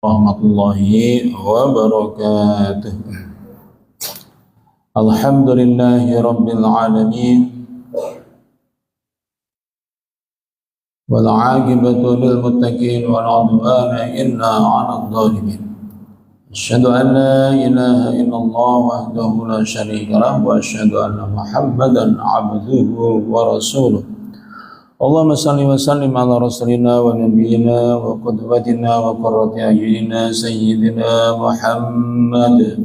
Warahmatullahi wabarakatuh. Alhamdulillahi rabbil alamin wal 'aqibatu lil muttaqin wa la 'udwana illa 'alal zalimin. Asyhadu an la ilaha illallah wahdahu la syarika lahu wa asyhadu anna Muhammadan 'abduhu wa rasuluh. Allahumma salli wa sallim ala rasulina wa nabiyina wa qudwatina wa qurrati a'yunina sayyidina Muhammad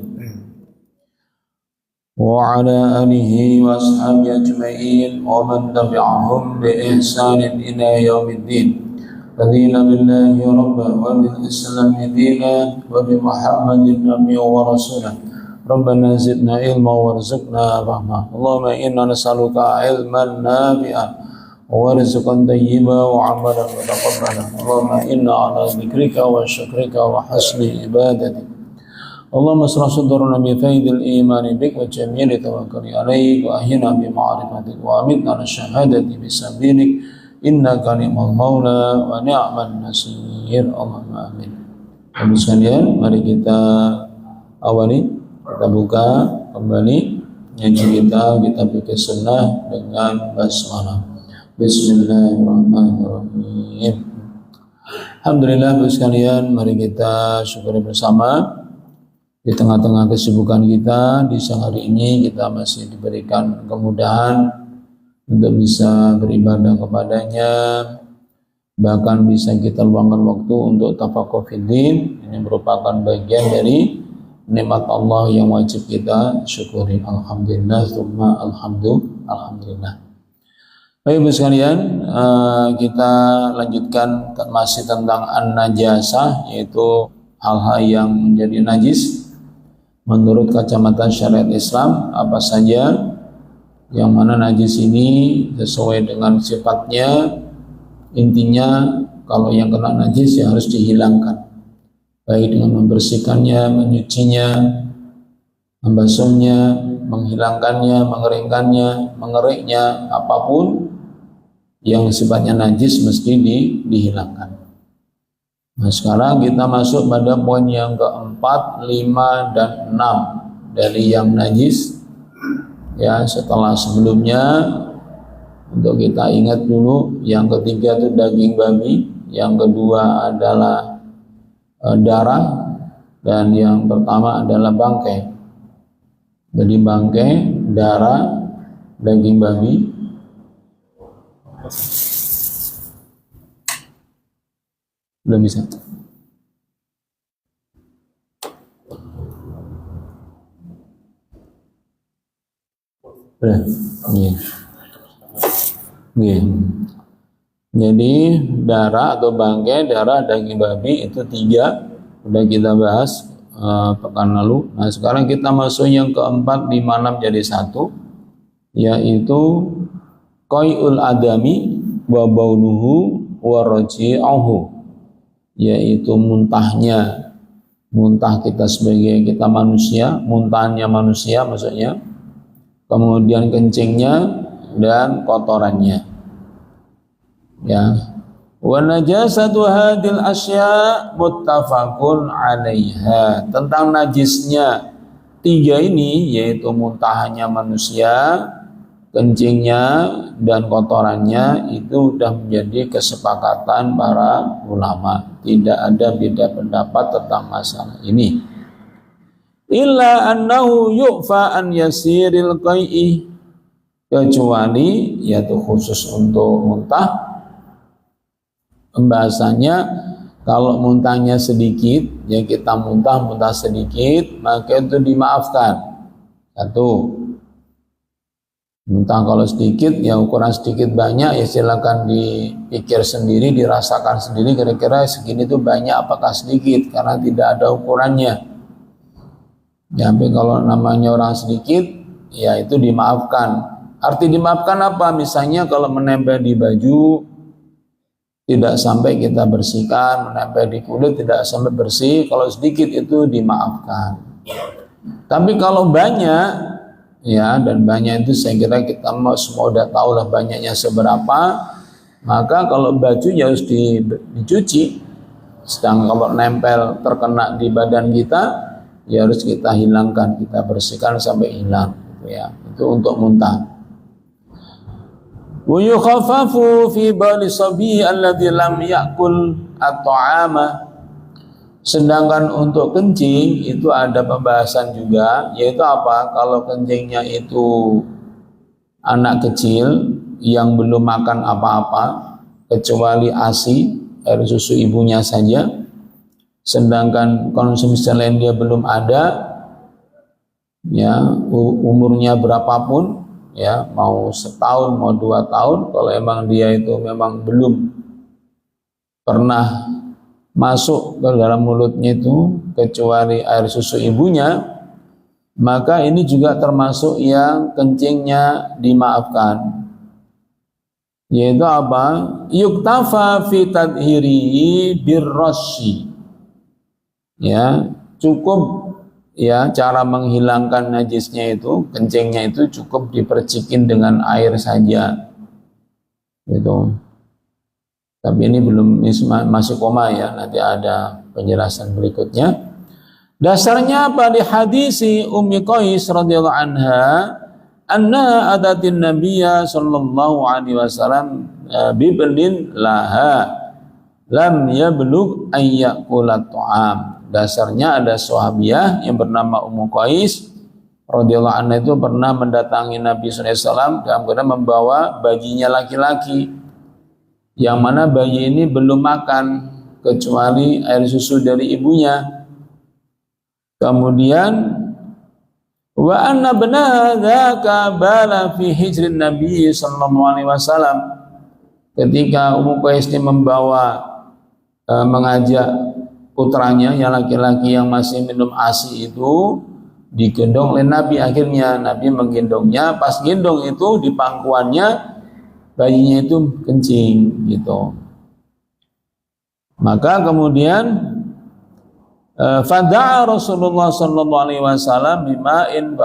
wa ala alihi wa ashabihi ajma'in wa man tabi'ahum bi ihsanin ila yaumiddin. Radina billahi rabban wa bil islam dinan wa bi Muhammadin nabiyyan wa rasulan. Rabbana zidna ilma warzuqna rahmah. Allahumma inna nas'aluka ilman nafi'an ورزقا طيبا وعملا متقبلا اللهم إنا على ذكرك وشكرك وحسن عبادتك اللهم اشرح صدورنا بفيض الإيمان بك وجميل توكل عليك وأحينا بمعرفتك وأمتنا على الشهادة بسبيلك إنك نعم المولى ونعم النصير اللهم آمين. Bapak sekalian, mari kita awali, kita buka kembali ngaji kita fikih sunnah dengan basmalah. Bismillahirrahmanirrahim. Alhamdulillah, Bapak sekalian, mari kita syukuri bersama. Di tengah-tengah kesibukan kita di siang hari ini, kita masih diberikan kemudahan untuk bisa beribadah kepadanya, bahkan bisa kita luangkan waktu untuk tafaqquh fiddin. Ini merupakan bagian dari nikmat Allah yang wajib kita syukuri. Alhamdulillah, tsumma alhamdulillah. Baik Ibu sekalian, kita lanjutkan masih tentang an-najasah, yaitu hal-hal yang menjadi najis menurut kacamata syariat Islam. Apa saja yang mana najis ini sesuai dengan sifatnya. Intinya kalau yang kena najis ya harus dihilangkan, baik dengan membersihkannya, menyucinya, membasuhnya, menghilangkannya, mengeringkannya, mengeriknya, apapun yang sifatnya najis mesti dihilangkan. Nah, sekarang kita masuk pada poin yang keempat, 5, dan 6 dari yang najis. Ya, setelah sebelumnya untuk kita ingat dulu, yang ketiga itu daging babi, yang kedua adalah darah, dan yang pertama adalah bangkai. Jadi bangkai, darah, daging babi. Belum bisa. Iya. Jadi darah atau bangkai, darah, daging babi itu 3 udah kita bahas pekan lalu. Nah, sekarang kita masuk yang keempat, 5, 6 jadi 1, yaitu qai'ul adami wa bauluhu wa raji'uhu, yaitu muntahnya, muntah kita sebagai kita manusia, muntahnya manusia maksudnya, kemudian kencingnya dan kotorannya. Ya. Wa najasatu hadil asya muttafaqun 'alaiha. Tentang najisnya 3 ini, yaitu muntahnya manusia, kencingnya dan kotorannya, itu sudah menjadi kesepakatan para ulama. Tidak ada beda pendapat tentang masalah ini. Illa annahu yu'fa an yasiril qai'i, kecuali yaitu khusus untuk muntah. Pembahasannya, kalau muntahnya sedikit, ya kita muntah sedikit, maka itu dimaafkan. 1. Muntah kalau sedikit, ya ukuran sedikit banyak, ya silakan dipikir sendiri, dirasakan sendiri kira-kira segini itu banyak apakah sedikit, karena tidak ada ukurannya. Ya, tapi kalau namanya orang sedikit, ya itu dimaafkan. Arti dimaafkan apa? Misalnya kalau menempel di baju, tidak sampai kita bersihkan, menempel di kulit tidak sampai bersih, kalau sedikit itu dimaafkan. Tapi kalau banyak, ya, dan banyak itu saya kira kita semua udah tahu lah banyaknya seberapa, maka kalau baju ya harus dicuci. Sedang kalau nempel terkena di badan kita, ya harus kita hilangkan, kita bersihkan sampai hilang, gitu ya. Itu untuk muntah. Wa yukhaffafu fi bali sabi alladhi lam ya'kul at-ta'ama. Sedangkan untuk kencing itu ada pembahasan juga, yaitu apa? Kalau kencingnya itu anak kecil yang belum makan apa-apa kecuali ASI, air susu ibunya saja, sedangkan konsumsi lain dia belum ada, ya, umurnya berapapun, ya, mau setahun mau 2 tahun, kalau emang dia itu memang belum pernah masuk ke dalam mulutnya itu kecuali air susu ibunya, maka ini juga termasuk yang kencingnya dimaafkan. Yaitu apa? Yuktafa fi tadhirihi birrasyi. Ya, cukup ya cara menghilangkan najisnya itu, kencingnya itu cukup dipercikin dengan air saja. Gitu. Tapi ini belum, ini masih koma ya, nanti ada penjelasan berikutnya. Dasarnya apa? Di hadisi Ummi Qais radhiyallahu anha, anna adatin nabiyya sallallahu alaihi wasallam bibelin laha lam yablugh ayyakula ta'am. Dasarnya ada sahabiah yang bernama Ummu Qais radhiyallahu anha itu pernah mendatangi Nabi sallallahu alaihi wasallam dalam keadaan membawa bayinya laki-laki, yang mana bayi ini belum makan kecuali air susu dari ibunya. Kemudian wa anna bana dzaka bala fi hijrin Nabi sallallahu alaihi wasallam. Ketika Ummu Qais membawa mengajak putranya yang laki-laki yang masih minum ASI itu digendong oleh Nabi, akhirnya Nabi menggendongnya, pas gendong itu di pangkuannya bayinya itu kencing gitu. Maka kemudian fada'a Rasulullah sallallahu alaihi wasallam bima'in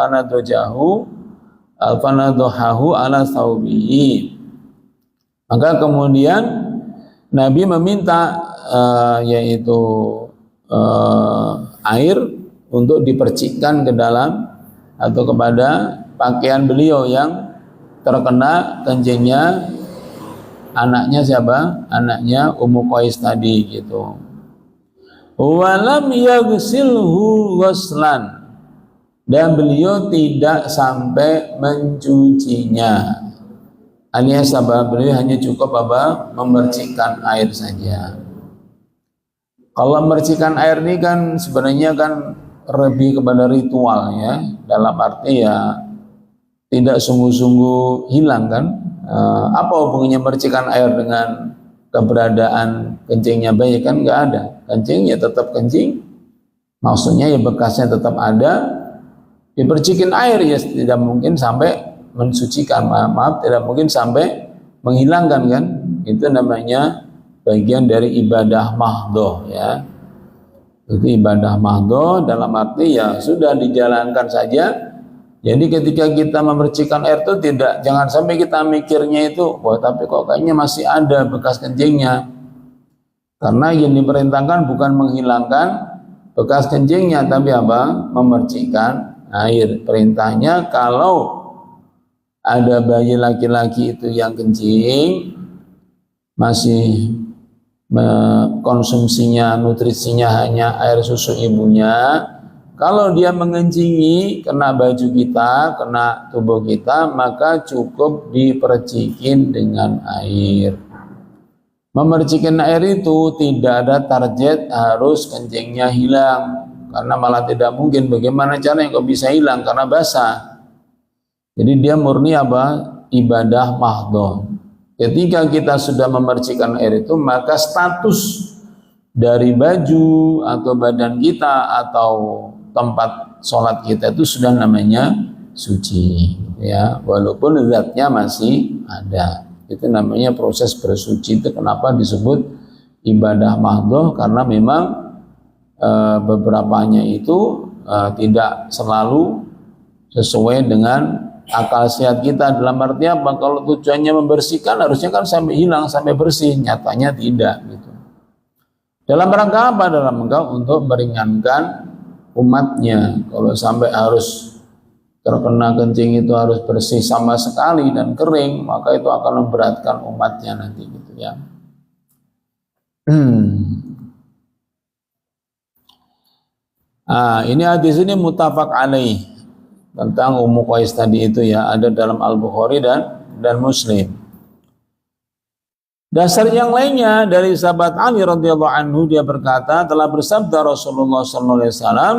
fanadhahu ala thawbihi. Maka kemudian Nabi meminta yaitu air untuk dipercikkan ke dalam atau kepada pakaian beliau yang terkena kencingnya anaknya siapa? Anaknya Ummu Qais tadi gitu. Walam yaghsilhu ghuslan, dan beliau tidak sampai mencucinya. Alias apa? Beliau hanya cukup apa? Memercikkan air saja. Kalau memercikkan air ini kan sebenarnya kan lebih kepada ritual ya, dalam arti ya tidak sungguh-sungguh hilang kan. Apa hubungannya memercikkan air dengan keberadaan kencingnya bayi? Kan nggak ada, kencingnya tetap kencing, maksudnya ya bekasnya tetap ada, dipercikin air ya tidak mungkin sampai mensucikan, maaf tidak mungkin sampai menghilangkan kan. Itu namanya bagian dari ibadah mahdhah ya. Itu ibadah mahdhah dalam arti ya sudah dijalankan saja. Jadi ketika kita memercikan air itu jangan sampai kita mikirnya itu, wah tapi kok kayaknya masih ada bekas kencingnya. Karena yang diperintahkan bukan menghilangkan bekas kencingnya, tapi apa? Memercikan air. Perintahnya kalau ada bayi laki-laki itu yang kencing, masih konsumsinya, nutrisinya hanya air susu ibunya, kalau dia mengencingi kena baju kita, kena tubuh kita, maka cukup dipercikin dengan air. Memercikin air itu tidak ada target harus kencingnya hilang, karena malah tidak mungkin. Bagaimana caranya kok bisa hilang? Karena basah. Jadi dia murni apa? Ibadah mahdhah. Ketika kita sudah memercikan air itu, maka status dari baju atau badan kita atau tempat sholat kita itu sudah namanya suci ya, walaupun zatnya masih ada. Itu namanya proses bersuci. Itu kenapa disebut ibadah mahdhah, karena memang beberapanya itu tidak selalu sesuai dengan akal sehat kita. Dalam arti apa? Kalau tujuannya membersihkan harusnya kan sampai hilang, sampai bersih, nyatanya tidak gitu. Dalam rangka apa? Dalam rangka untuk meringankan umatnya. Kalau sampai harus terkena kencing itu harus bersih sama sekali dan kering, maka itu akan memberatkan umatnya nanti gitu ya. Ini hadis ini muttafaq alaih tentang Ummu Qais tadi itu ya, ada dalam Al-Bukhari dan Muslim. Dasar yang lainnya dari sahabat Ali radhiyallahu anhu, dia berkata, telah bersabda Rasulullah sallallahu alaihi wasallam,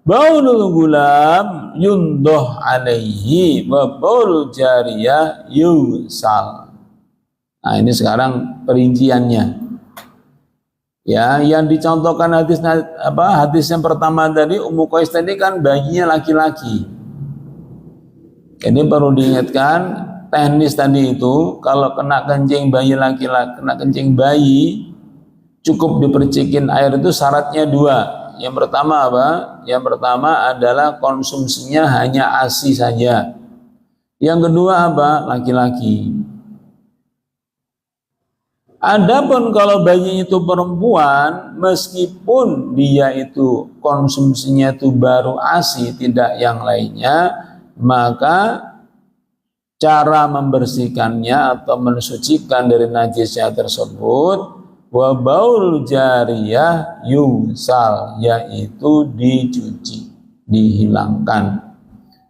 baulul gulam yundoh alaihi wa baul jariyah yusal. Nah, ini sekarang perinciannya. Ya, yang dicontohkan hadis yang pertama tadi, Ummu Qais tadi kan bayinya laki-laki. Jadi perlu diingatkan teknis tadi itu, kalau kena kencing bayi laki-laki, kena kencing bayi cukup dipercikin air itu syaratnya dua. Yang pertama apa? Yang pertama adalah konsumsinya hanya ASI saja. Yang kedua apa? Laki-laki. Adapun kalau bayi itu perempuan, meskipun dia itu konsumsinya itu baru ASI, tidak yang lainnya, maka cara membersihkannya atau mensucikan dari najisnya tersebut, wa baul jariyah yusal, yaitu dicuci, dihilangkan.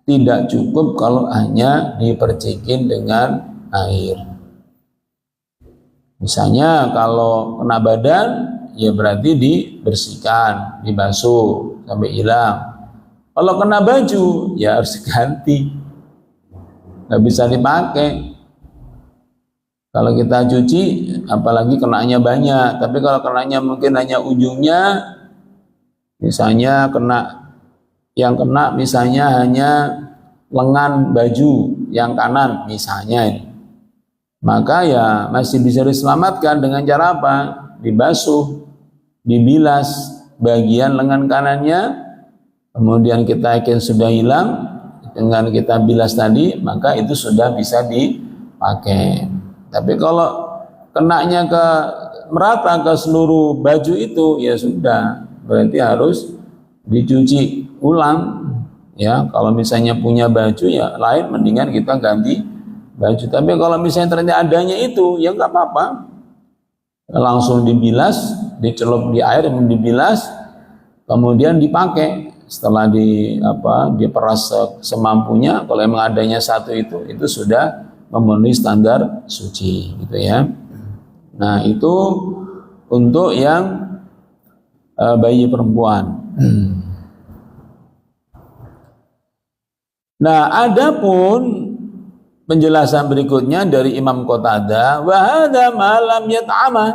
Tidak cukup kalau hanya dipercikin dengan air. Misalnya kalau kena badan, ya berarti dibersihkan, dibasuh sampai hilang. Kalau kena baju, ya harus diganti, nggak bisa dipakai. Kalau kita cuci, apalagi kenanya banyak. Tapi kalau kenanya mungkin hanya ujungnya, misalnya yang kena misalnya hanya lengan baju yang kanan misalnya ini, maka ya masih bisa diselamatkan dengan cara apa? Dibasuh, dibilas bagian lengan kanannya, kemudian kita yakin sudah hilang, dengan kita bilas tadi, maka itu sudah bisa dipakai. Tapi kalau kenanya merata ke seluruh baju itu, ya sudah, berarti harus dicuci ulang. Ya, kalau misalnya punya baju ya lain, mendingan kita ganti baju. Tapi kalau misalnya ternyata adanya itu, ya nggak apa-apa, langsung dibilas, dicelup di air, dibilas, kemudian dipakai. Setelah diperas semampunya, kalau emang adanya satu itu sudah memenuhi standar suci, gitu ya. Nah, itu untuk yang bayi perempuan. Nah, adapun penjelasan berikutnya dari Imam Qatadah, wa hadza ma lam yat'ama.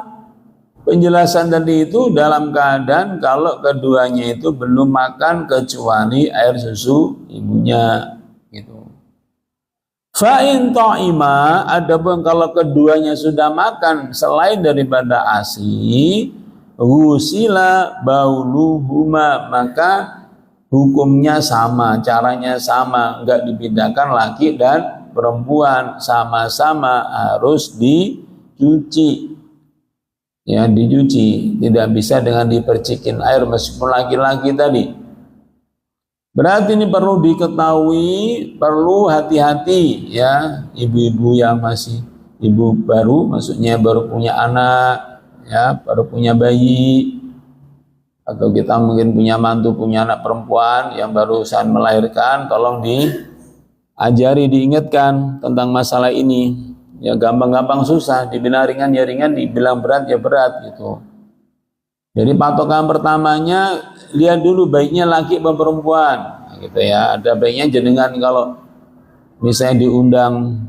Penjelasan tadi itu dalam keadaan kalau keduanya itu belum makan kecuali air susu ibunya, gitu. Fa in ta'ima, adapun kalau keduanya sudah makan selain daripada ASI, ghusila bauluhuma, maka hukumnya sama, caranya sama, enggak dibedakan laki dan perempuan, sama-sama harus dicuci. Ya, dicuci, tidak bisa dengan dipercikin air meskipun laki-laki tadi. Berarti ini perlu diketahui, perlu hati-hati ya, ibu-ibu yang masih ibu baru, maksudnya baru punya anak, ya, baru punya bayi, atau kita mungkin punya mantu, punya anak perempuan yang barusan melahirkan, tolong diajari, diingatkan tentang masalah ini. Ya gampang-gampang susah, dibilang ringan ya ringan, dibilang berat ya berat, gitu. Jadi patokan pertamanya lihat dulu baiknya laki atau perempuan, nah, gitu ya. Ada baiknya jenengan kalau misalnya diundang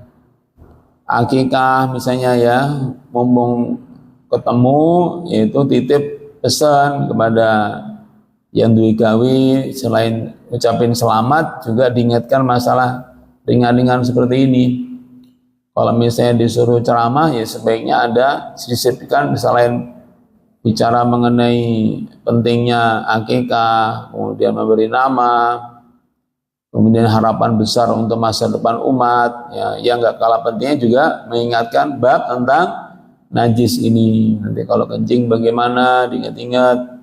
akikah misalnya ya, mumpung ketemu, yaitu titip pesan kepada yang duwe gawe, selain ucapin selamat juga diingatkan masalah ringan-ringan seperti ini. Kalau misalnya disuruh ceramah, ya sebaiknya ada disisipkan selain bicara mengenai pentingnya akikah, kemudian memberi nama, kemudian harapan besar untuk masa depan umat, ya, yang nggak kalah pentingnya juga mengingatkan bab tentang najis ini. Nanti kalau kencing bagaimana, diingat-ingat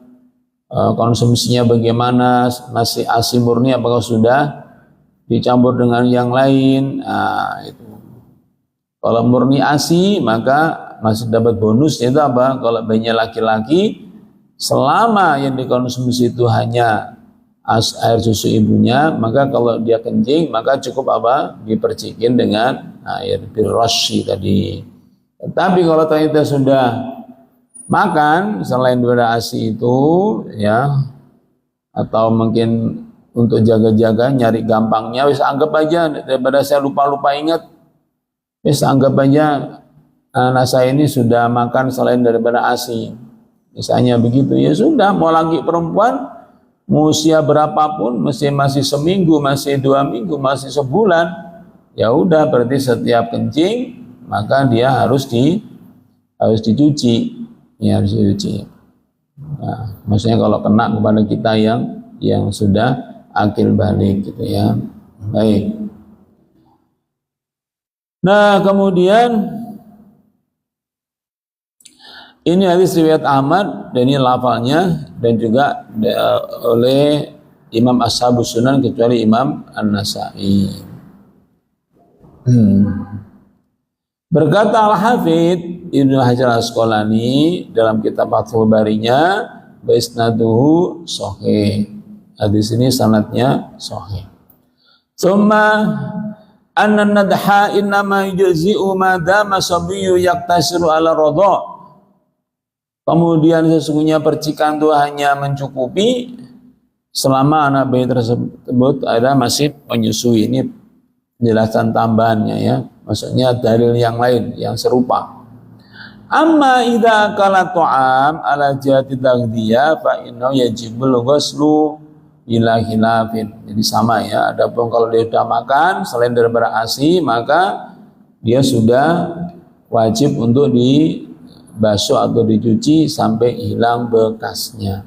konsumsinya bagaimana, masih ASI murni apakah sudah dicampur dengan yang lain. Nah, itu. Kalau murni ASI maka masih dapat bonus, itu apa? Kalau bayinya laki-laki, selama yang dikonsumsi itu hanya air susu ibunya, maka kalau dia kencing maka cukup apa? Dipercikin dengan air birrasyi tadi. Tetapi kalau ternyata sudah makan selain daripada ASI itu, ya, atau mungkin untuk jaga-jaga nyari gampangnya, wis anggap aja daripada saya lupa-lupa ingat, wis anggap aja anak saya ini sudah makan selain daripada ASI, misalnya begitu. Ya sudah, mau laki perempuan, mau usia berapapun, masih seminggu, masih 2 minggu, masih sebulan, ya udah, berarti setiap kencing maka dia harus dicuci. Ya, harus dicuci. Nah, maksudnya kalau kena kepada kita yang sudah akil balik gitu ya. Baik. Nah, kemudian ini hadis riwayat Ahmad dan ini lafalnya, dan juga oleh Imam Ashabus Sunan kecuali Imam An-Nasa'i. Berkata Al-Hafidh Ibnu Hajar Al-Asqalani dalam kitab Fathul Barinya, "Isnaduhu sahih." Hadis ini sanadnya sahih. Tsumma anna nadha innama yujzi'u ma dama sabiyyu yaktasiru ala radha. Kemudian sesungguhnya percikan itu hanya mencukupi selama anak bayi tersebut ada masih menyusui. Ini penjelasan tambahannya ya. Maksudnya dalil yang lain yang serupa. Amma idza akala ta'am ala jihati taghdiyah fa innahu yajibul ghuslu ila khilafin. Jadi sama ya, adapun kalau dia sudah makan selain daripada ASI maka dia sudah wajib untuk dibasuh atau dicuci sampai hilang bekasnya.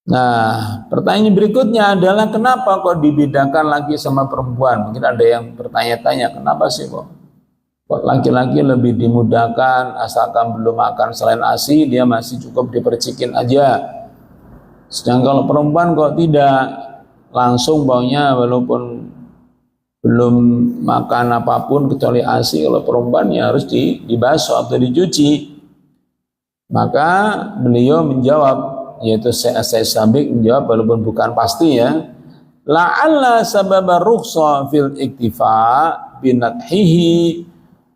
Nah, pertanyaan berikutnya adalah kenapa kok dibedakan laki sama perempuan? Mungkin ada yang bertanya-tanya, kenapa sih kok laki-laki lebih dimudahkan asalkan belum makan selain ASI dia masih cukup dipercikin aja. Sedangkan kalau perempuan kok tidak, langsung baunya walaupun belum makan apapun kecuali ASI, kalau perempuan ya harus dibasuh atau dicuci. Maka beliau menjawab, yaitu Syekh Sabik menjawab walaupun bukan pasti ya, la'alla sababa rukhsa fil iktifa binathihi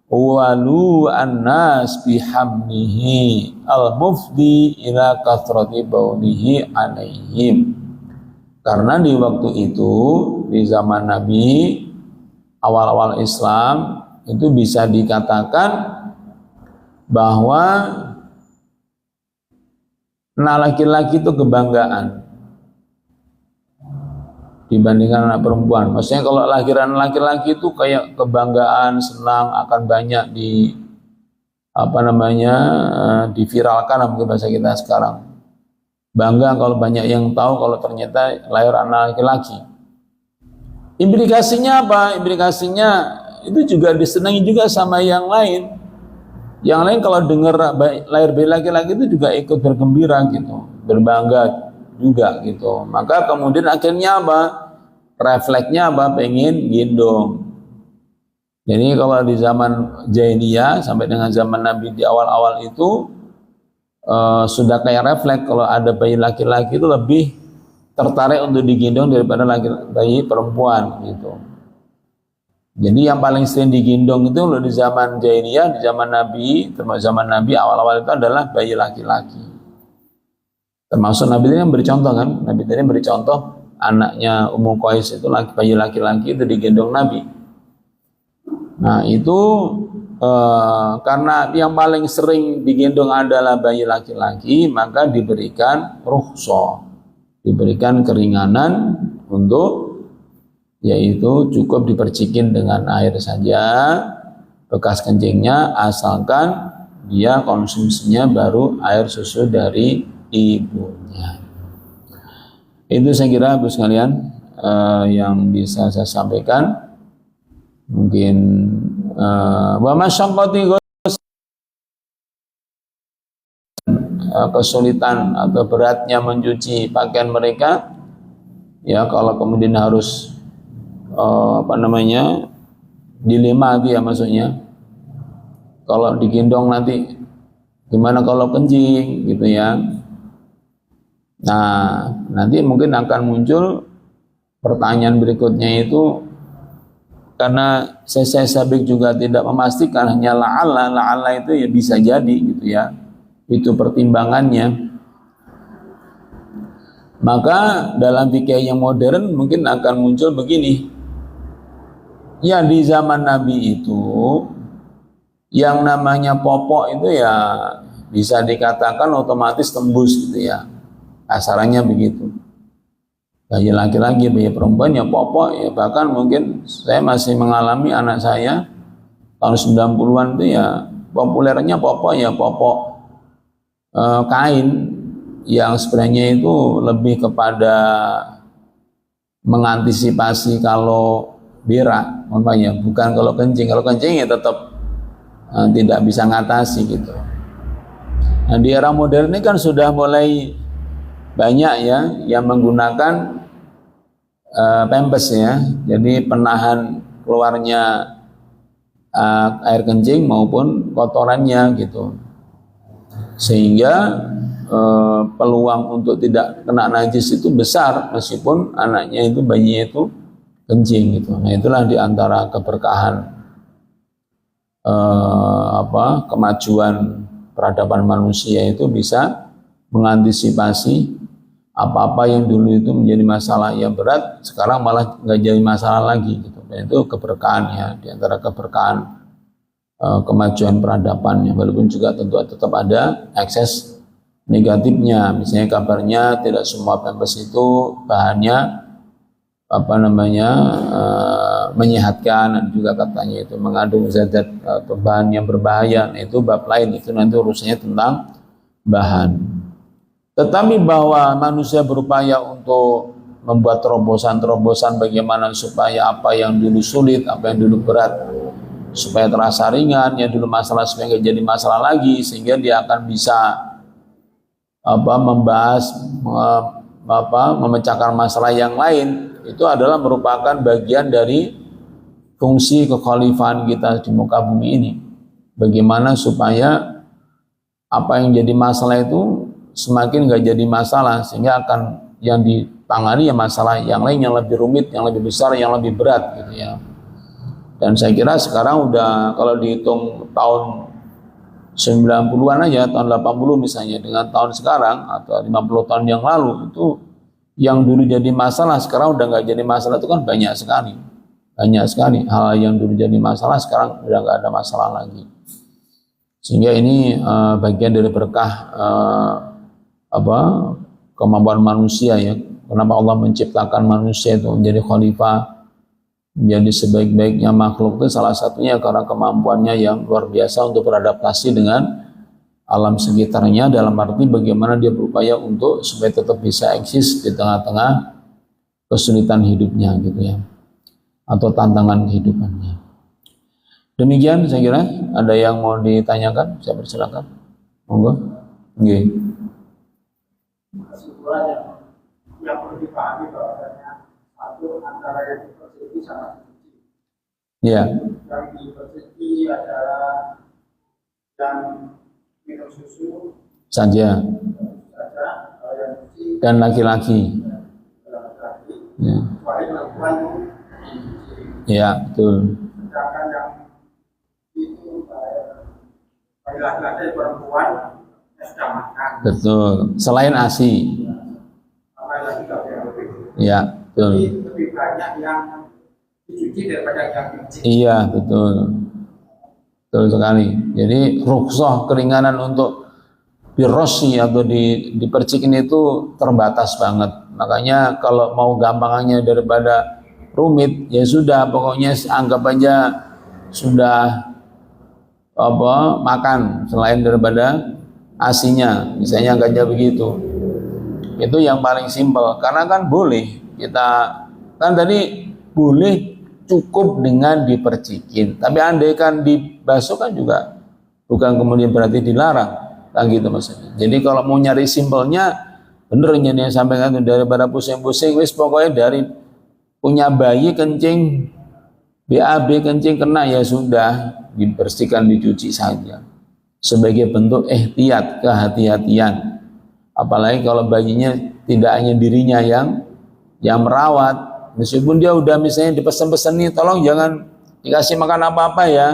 walu annas bihamnihi al-mufdi ila kathrati baulihi alaihim. Karena di waktu itu, di zaman Nabi, awal-awal Islam, itu bisa dikatakan bahwa nah laki-laki itu kebanggaan dibandingkan anak perempuan. Maksudnya kalau lahiran laki-laki itu kayak kebanggaan, senang, akan banyak diviralkan mungkin bahasa kita sekarang. Bangga kalau banyak yang tahu kalau ternyata lahir anak laki-laki. Implikasinya apa? Implikasinya itu juga disenangi juga sama yang lain. Yang lain kalau dengar lahir bayi laki-laki itu juga ikut bergembira gitu, berbangga juga gitu. Maka kemudian akhirnya apa? Refleksnya apa? Pengen gendong. Jadi kalau di zaman Jahiliyah sampai dengan zaman Nabi di awal-awal itu sudah kayak refleks kalau ada bayi laki-laki itu lebih tertarik untuk digendong daripada bayi perempuan gitu. Jadi yang paling sering digendong itu di zaman Jahiliyah, di zaman Nabi, termasuk zaman Nabi awal-awal itu adalah bayi laki-laki. Termasuk Nabi tadi yang beri contoh kan, Nabi tadi beri contoh anaknya Ummu Qais itu bayi laki-laki itu digendong Nabi. Nah itu karena yang paling sering digendong adalah bayi laki-laki, maka diberikan rukhsah, diberikan keringanan untuk yaitu cukup dipercikin dengan air saja bekas kencingnya, asalkan dia konsumsinya baru air susu dari ibunya. Itu saya kira Ibu sekalian yang bisa saya sampaikan. Mungkin wa masyaqqati kesulitan atau beratnya mencuci pakaian mereka, ya kalau kemudian harus dilema itu ya, maksudnya kalau digendong nanti gimana kalau kencing gitu ya. Nah, nanti mungkin akan muncul pertanyaan berikutnya itu, karena saya sabik juga tidak memastikan, hanya la'alla itu ya bisa jadi gitu ya, itu pertimbangannya. Maka dalam fikih yang modern mungkin akan muncul begini, ya di zaman Nabi itu yang namanya popok itu ya bisa dikatakan otomatis tembus gitu ya, asarannya begitu. Bayi laki-laki, bayi perempuan ya popok ya, bahkan mungkin saya masih mengalami anak saya tahun 90-an itu ya populernya popok ya popok kain, yang sebenarnya itu lebih kepada mengantisipasi kalau berak, umpamanya, bukan kalau kencing. Kalau kencing ya tetap tidak bisa ngatasi gitu. Nah, di era modern ini kan sudah mulai banyak ya yang menggunakan pampers ya, jadi penahan keluarnya air kencing maupun kotorannya gitu, sehingga peluang untuk tidak kena najis itu besar meskipun anaknya itu, bayinya itu kencing gitu. Nah, itulah diantara keberkahan kemajuan peradaban manusia, itu bisa mengantisipasi apa-apa yang dulu itu menjadi masalah yang berat, sekarang malah nggak jadi masalah lagi gitu. Dan itu keberkahan ya, diantara keberkahan kemajuan peradaban, walaupun juga tentu tetap ada ekses negatifnya. Misalnya kabarnya tidak semua pampers itu bahannya menyehatkan, dan juga katanya itu mengandung zat-zat atau bahan yang berbahaya. Nah, itu bab lain, itu nanti urusannya tentang bahan. Tetapi bahwa manusia berupaya untuk membuat terobosan-terobosan bagaimana supaya apa yang dulu sulit, apa yang dulu berat, supaya terasa ringan, yang dulu masalah supaya nggak jadi masalah lagi, sehingga dia akan bisa memecahkan masalah yang lain. Itu adalah merupakan bagian dari fungsi kekhalifahan kita di muka bumi ini. Bagaimana supaya apa yang jadi masalah itu semakin nggak jadi masalah, sehingga akan yang ditangani ya masalah yang lain yang lebih rumit, yang lebih besar, yang lebih berat gitu ya. Dan saya kira sekarang udah, kalau dihitung tahun 90-an aja, tahun 80 misalnya dengan tahun sekarang atau 50 tahun yang lalu, itu yang dulu jadi masalah sekarang udah nggak jadi masalah, itu kan banyak sekali hal yang dulu jadi masalah sekarang udah nggak ada masalah lagi. Sehingga ini bagian dari berkah kemampuan manusia ya. Kenapa Allah menciptakan manusia itu menjadi khalifah, menjadi sebaik-baiknya makhluk, itu salah satunya karena kemampuannya yang luar biasa untuk beradaptasi dengan alam sekitarnya, dalam arti bagaimana dia berupaya untuk supaya tetap bisa eksis di tengah-tengah kesulitan hidupnya gitu ya, atau tantangan kehidupannya. Demikian saya kira. Ada yang mau ditanyakan? Saya persilakan. Monggo. Nggih. Kesimpulan yang perlu dipahami bahwasanya satu antara yang dipersegi sama dicuci. Iya. Yang dipersegi adalah yang minum susu Saja. kalau yang cuci Dan laki-laki. laki-laki, Ya. kecuali perempuan dicuci. Ya, betul. Sedangkan yang itu bagi laki-laki dan perempuan yang sudah makan, Betul. Selain ASI. apa lagi kalau yang Ya, betul. jadi lebih banyak yang dicuci daripada yang dicuci. Iya, betul. Betul sekali. Jadi rukhsah, keringanan untuk dirosi atau dipercikin itu terbatas banget. Makanya kalau mau gampangannya daripada rumit, ya sudah, pokoknya anggap aja sudah makan selain daripada asinya, misalnya anggapnya begitu. Itu yang paling simpel, karena kan boleh kita, kan tadi boleh cukup dengan dipercikin, tapi andai kan dibasuh kan juga bukan kemudian berarti dilarang. Kan gitu maksudnya. Jadi kalau mau nyari simpelnya, bener yang sampaikan itu, daripada pusing-pusing, wis pokoknya dari punya bayi kencing, BAB kencing kena ya sudah, dibersihkan, dicuci saja. Sebagai bentuk ihtiyat, kehati-hatian. Apalagi kalau bayinya tidak hanya dirinya yang merawat, meskipun dia udah misalnya dipesan-pesan nih, tolong jangan dikasih makan apa-apa ya.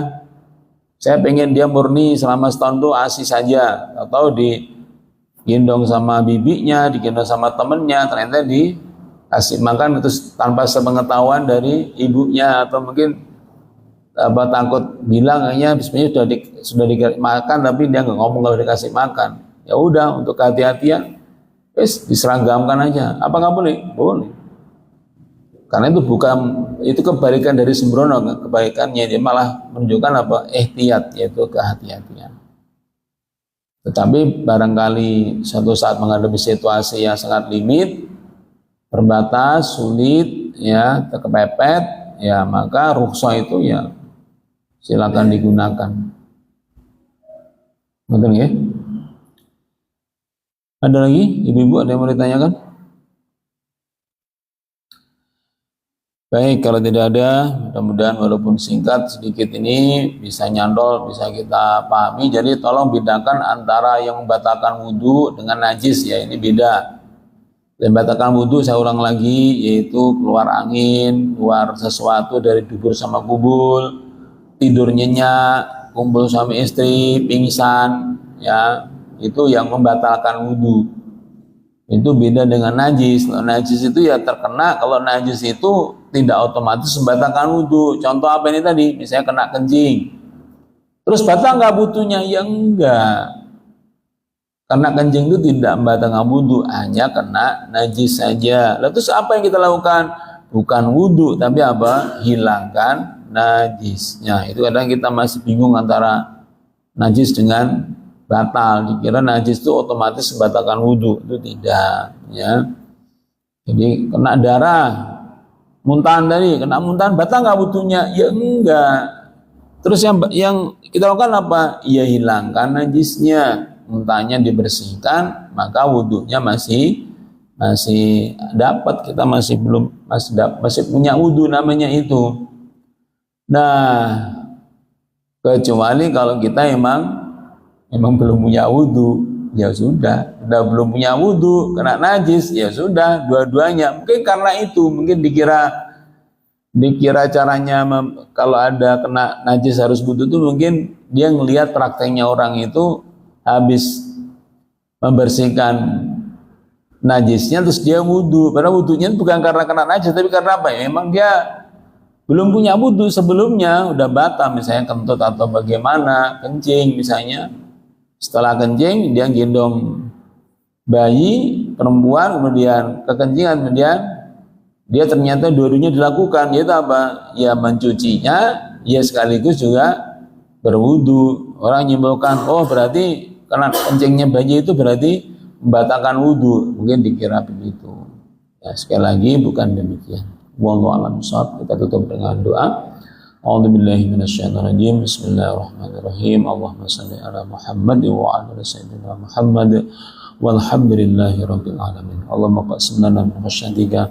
Saya pengen dia murni selama setahun tuh ASI saja, atau digendong sama bibinya, digendong sama temennya, ternyata dikasih makan terus tanpa sepengetahuan dari ibunya, atau mungkin takut bilang kayaknya sebenarnya sudah dikasih makan tapi dia nggak ngomong kalau dikasih makan. Ya udah, untuk kehati-hatian, diseragamkan aja. Apa nggak boleh? Boleh. Karena itu kebalikan dari sembrono, kebaikannya dia malah menunjukkan apa? Ihtiyat, yaitu kehati-hatian. Tetapi barangkali suatu saat menghadapi situasi yang sangat limit, terbatas, sulit, ya, terkepepet, ya maka rukhsah itu ya silakan digunakan. Betul ya? Ada lagi, ibu-ibu ada yang mau ditanyakan? Baik, kalau tidak ada, mudah-mudahan walaupun singkat sedikit ini bisa nyantol, bisa kita pahami. Jadi tolong bedakan antara yang membatalkan wudhu dengan najis, ya ini beda. Dan membatalkan wudhu saya ulang lagi, yaitu keluar angin, keluar sesuatu dari dubur sama kubul, tidur nyenyak, kumpul suami istri, pingsan, ya itu yang membatalkan wudhu. Itu beda dengan najis. Kalau najis itu ya terkena, kalau najis itu tidak otomatis membatalkan wudhu. Contoh apa ini tadi? Misalnya kena kencing, terus batal nggak wudhunya? Ya enggak. Karena kencing itu tidak membatalkan wudhu, hanya kena najis saja. Lalu terus apa yang kita lakukan? Bukan wudhu, tapi apa? Hilangkan najisnya. Itu kadang kita masih bingung antara najis dengan batal. Dikira najis itu otomatis membatalkan wudhu, itu tidak, ya. Jadi kena darah, muntahan tadi, kena muntahan batal nggak wudhunya? Ya enggak. Terus yang kita lakukan apa? Ya hilangkan najisnya, muntahnya dibersihkan, maka wudhunya masih dapat, kita masih punya wudhu namanya itu. Nah, kecuali kalau kita emang belum punya wudhu, ya sudah belum punya wudhu, kena najis, ya sudah dua-duanya. Mungkin karena itu, mungkin dikira caranya kalau ada kena najis harus wudhu itu mungkin dia ngelihat prakteknya orang itu habis membersihkan najisnya terus dia wudhu. Padahal wudhunya bukan karena kena najis, tapi karena apa ya? Memang dia belum punya wudhu sebelumnya, udah batal, misalnya kentut atau bagaimana, kencing misalnya. Setelah kencing dia gendong bayi perempuan, kemudian kekencingan, kemudian dia ternyata dua-duanya dilakukan, yaitu apa? Ya mencucinya, ya sekaligus juga berwudu. Orang nyimpulkan, oh berarti karena kencingnya bayi itu berarti membatalkan wudu. Mungkin dikira begitu. Ya, sekali lagi bukan demikian. Wallahu a'lam bishawab. Kita tutup dengan doa. A'udzubillahi minasyaitonirrajim. Bismillahirrahmanirrahim. Allahumma shalli ala Muhammad wa ala sayyidina Muhammad walhamdulillahi rabbil alamin. Allahumma qassim lana min khashyatika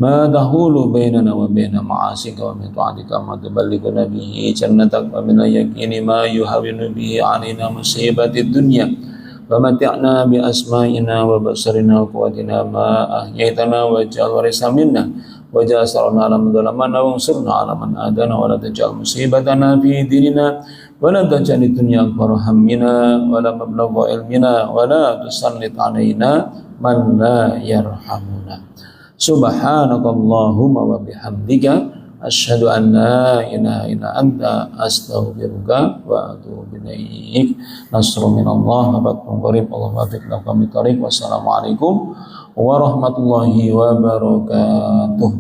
ma tahulu bainana wa baina ma'asika wa min ta'atika ma tuballighuna bihi jannatak wa min yaqini ma yuhawwinu bihi 'alaina musibatid dunya wa mat'na bi asma'ina wa basarina wa quwwatina ma ahyaitana wa ja'al warisa minna wajah sarana ala man zalamana wa ansurna ala man adana wa la taj'al musibatana fi dinina wa la taj'al dunya akbar hammina wa la mablagha ilmina wa la tusallit alaina man la yarhamuna. Subhanakallahumma wa bihamdika asyhadu an la ilaha illa anta astaghfiruka wa atubu ilaik. Nasrun minallah wa fathun qarib. Allahumma barik lana fi thariq. Wassalamualaikum warahmatullahi wabarakatuh.